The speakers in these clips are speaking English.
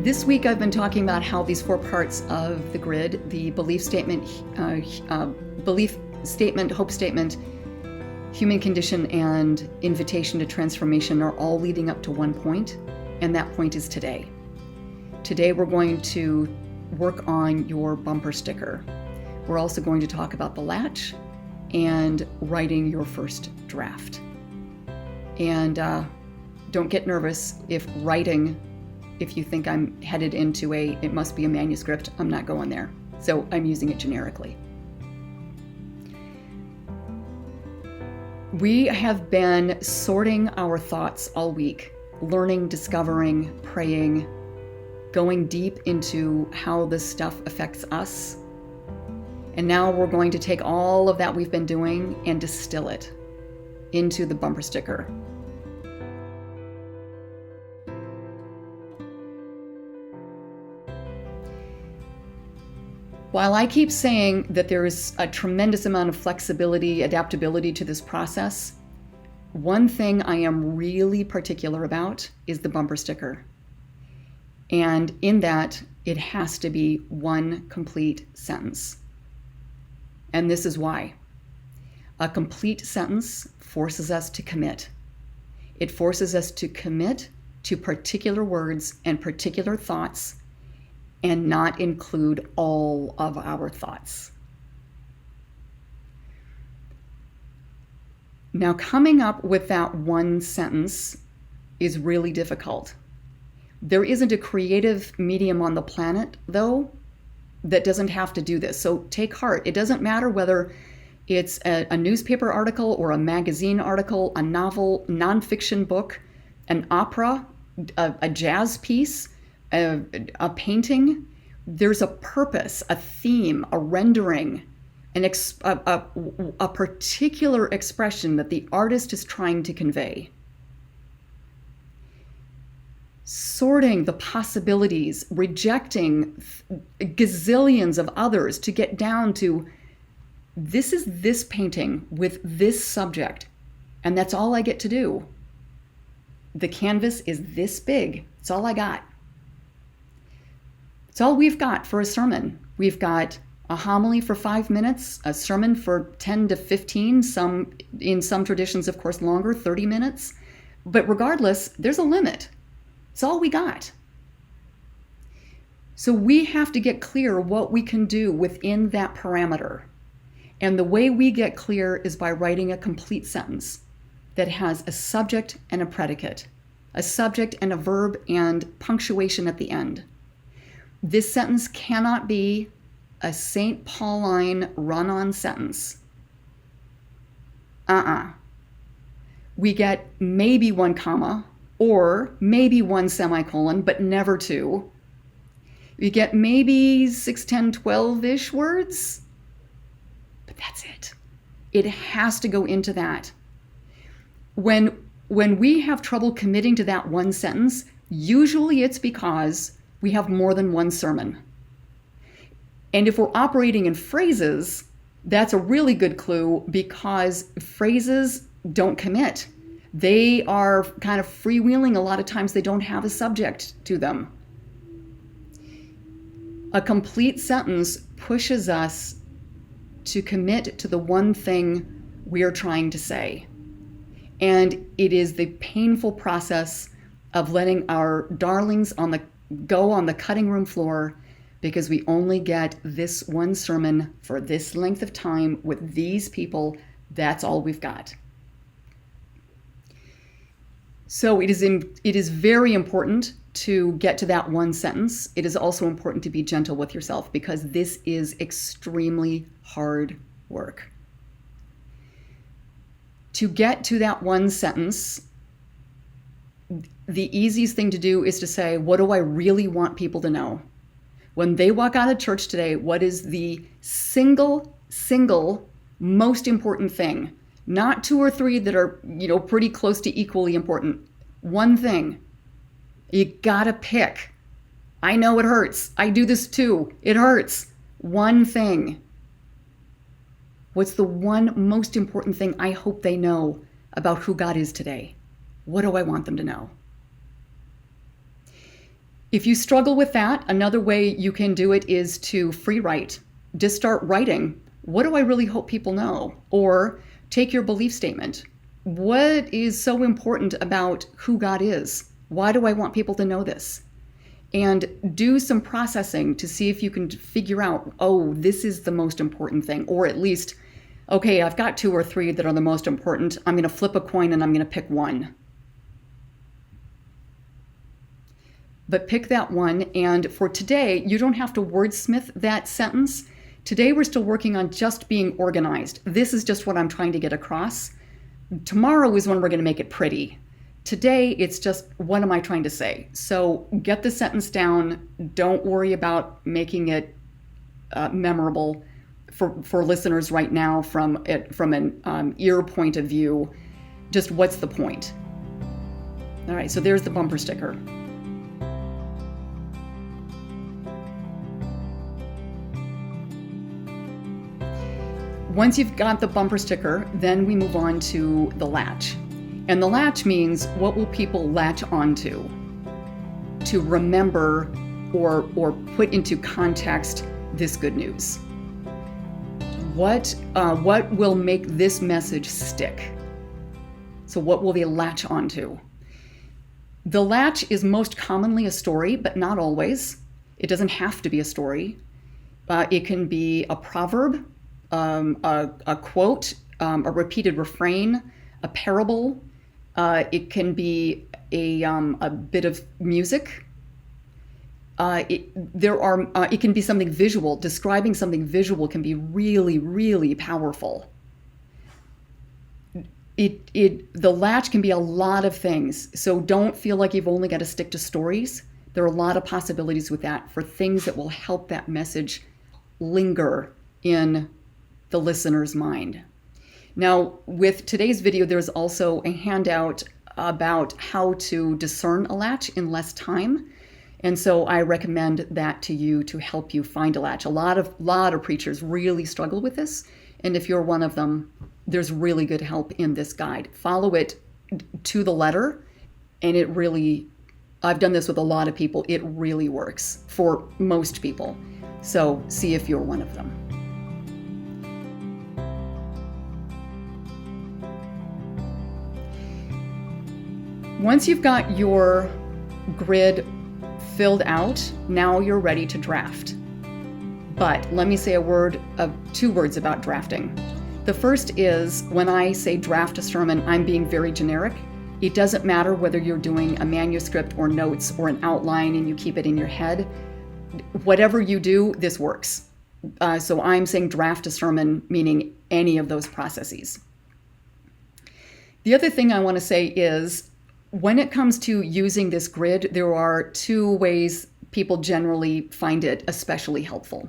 This week I've been talking about how these 4 parts of the grid, the belief statement, hope statement, human condition, and invitation to transformation are all leading up to one point, and that point is today. Today we're going to work on your bumper sticker. We're also going to talk about the latch and writing your first draft. And don't get nervous if you think I'm headed into it must be a manuscript. I'm not going there. So I'm using it generically. We have been sorting our thoughts all week, learning, discovering, praying, going deep into how this stuff affects us. And now we're going to take all of that we've been doing and distill it into the bumper sticker. While I keep saying that there is a tremendous amount of flexibility, adaptability to this process, one thing I am really particular about is the bumper sticker. And in that, it has to be one complete sentence. And this is why. A complete sentence forces us to commit. It forces us to commit to particular words and particular thoughts and not include all of our thoughts. Now, coming up with that one sentence is really difficult. There isn't a creative medium on the planet, though, that doesn't have to do this. So take heart. It doesn't matter whether it's a newspaper article or a magazine article, a novel, nonfiction book, an opera, a jazz piece, a painting. There's a purpose, a theme, a rendering, a particular expression that the artist is trying to convey. Sorting the possibilities, rejecting gazillions of others to get down to this is this painting with this subject, and that's all I get to do. The canvas is this big. It's all I got. It's all we've got for a sermon. We've got a homily for 5 minutes, a sermon for 10 to 15, in some traditions, of course, longer, 30 minutes. But regardless, there's a limit. It's all we got. So we have to get clear what we can do within that parameter. And the way we get clear is by writing a complete sentence that has a subject and a predicate, a subject and a verb and punctuation at the end. This sentence cannot be a St. Pauline run-on sentence. We get maybe 1 comma or maybe 1 semicolon, but never 2. We get maybe 6, 10, 12-ish words, but that's it. It has to go into that. When we have trouble committing to that one sentence, usually it's because we have more than one sermon. And if we're operating in phrases, that's a really good clue because phrases don't commit. They are kind of freewheeling. A lot of times they don't have a subject to them. A complete sentence pushes us to commit to the one thing we are trying to say. And it is the painful process of letting our darlings go on the cutting room floor because we only get this one sermon for this length of time with these people. That's all we've got. So it is very important to get to that one sentence. It is also important to be gentle with yourself because this is extremely hard work. To get to that one sentence, the easiest thing to do is to say, what do I really want people to know? When they walk out of church today, what is the single most important thing? Not 2 or 3 that are, pretty close to equally important. One thing. You gotta pick. I know it hurts. I do this too. It hurts. One thing. What's the one most important thing I hope they know about who God is today? What do I want them to know? If you struggle with that, another way you can do it is to free write. Just start writing. What do I really hope people know? Or take your belief statement. What is so important about who God is? Why do I want people to know this? And do some processing to see if you can figure out, oh, this is the most important thing. Or at least, okay, I've got 2 or 3 that are the most important. I'm going to flip a coin and I'm going to pick one. But pick that one. And for today, you don't have to wordsmith that sentence. Today, we're still working on just being organized. This is just what I'm trying to get across. Tomorrow is when we're going to make it pretty. Today, it's just, what am I trying to say? So get the sentence down. Don't worry about making it memorable for listeners right now from an ear point of view. Just what's the point? All right, so there's the bumper sticker. Once you've got the bumper sticker, then we move on to the latch. And the latch means, what will people latch onto to remember or put into context this good news? What will make this message stick? So what will they latch onto? The latch is most commonly a story, but not always. It doesn't have to be a story. It can be a proverb, a quote, a repeated refrain, a parable. It can be a bit of music. It can be something visual. Describing something visual can be really, really powerful. The latch can be a lot of things. So don't feel like you've only got to stick to stories. There are a lot of possibilities with that for things that will help that message linger in the listener's mind. Now, with today's video, there's also a handout about how to discern a latch in less time. And so I recommend that to you to help you find a latch. A lot of preachers really struggle with this. And if you're one of them, there's really good help in this guide. Follow it to the letter. And it really, I've done this with a lot of people. It really works for most people. So see if you're one of them. Once you've got your grid filled out, now you're ready to draft. But let me say two words about drafting. The first is, when I say draft a sermon, I'm being very generic. It doesn't matter whether you're doing a manuscript or notes or an outline and you keep it in your head. Whatever you do, this works. So I'm saying draft a sermon, meaning any of those processes. The other thing I want to say is, when it comes to using this grid, there are 2 ways people generally find it especially helpful.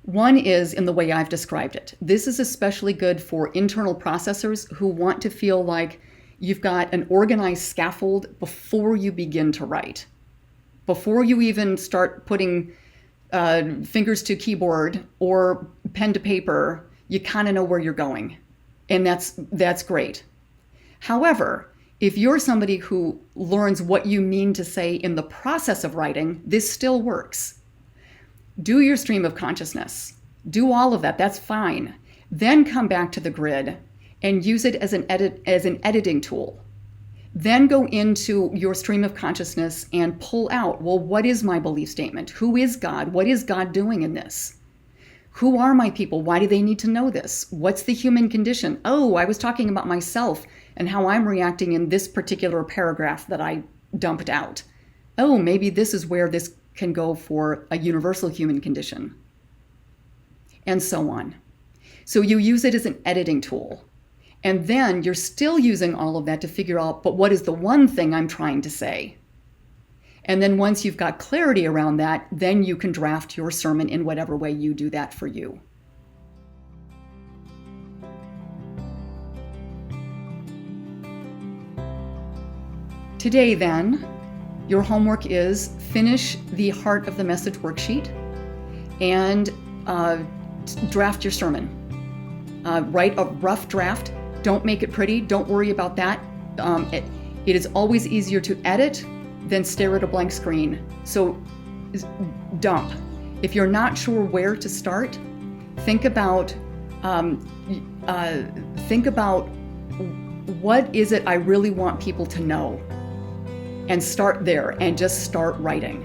One is in the way I've described it. This is especially good for internal processors who want to feel like you've got an organized scaffold before you begin to write. Before you even start putting fingers to keyboard or pen to paper, you kind of know where you're going. And that's great. However, if you're somebody who learns what you mean to say in the process of writing, this still works. Do your stream of consciousness. Do all of that. That's fine. Then come back to the grid and use it as an editing tool. Then go into your stream of consciousness and pull out, well, what is my belief statement? Who is God? What is God doing in this? Who are my people? Why do they need to know this? What's the human condition? Oh, I was talking about myself and how I'm reacting in this particular paragraph that I dumped out. Oh, maybe this is where this can go for a universal human condition. And so on. So you use it as an editing tool. And then you're still using all of that to figure out, but what is the one thing I'm trying to say? And then once you've got clarity around that, then you can draft your sermon in whatever way you do that for you. Today then, your homework is finish the Heart of the Message worksheet and draft your sermon. Write a rough draft. Don't make it pretty. Don't worry about that. It is always easier to edit then stare at a blank screen. So dump. If you're not sure where to start, think about what is it I really want people to know, and start there and just start writing.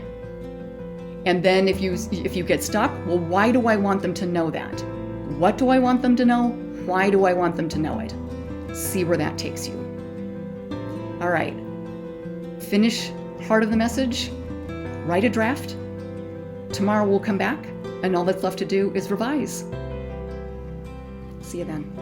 And then if you get stuck, well, why do I want them to know that? What do I want them to know? Why do I want them to know it? See where that takes you. All right. Finish part of the message. Write a draft. Tomorrow we'll come back, and all that's left to do is revise. See you then.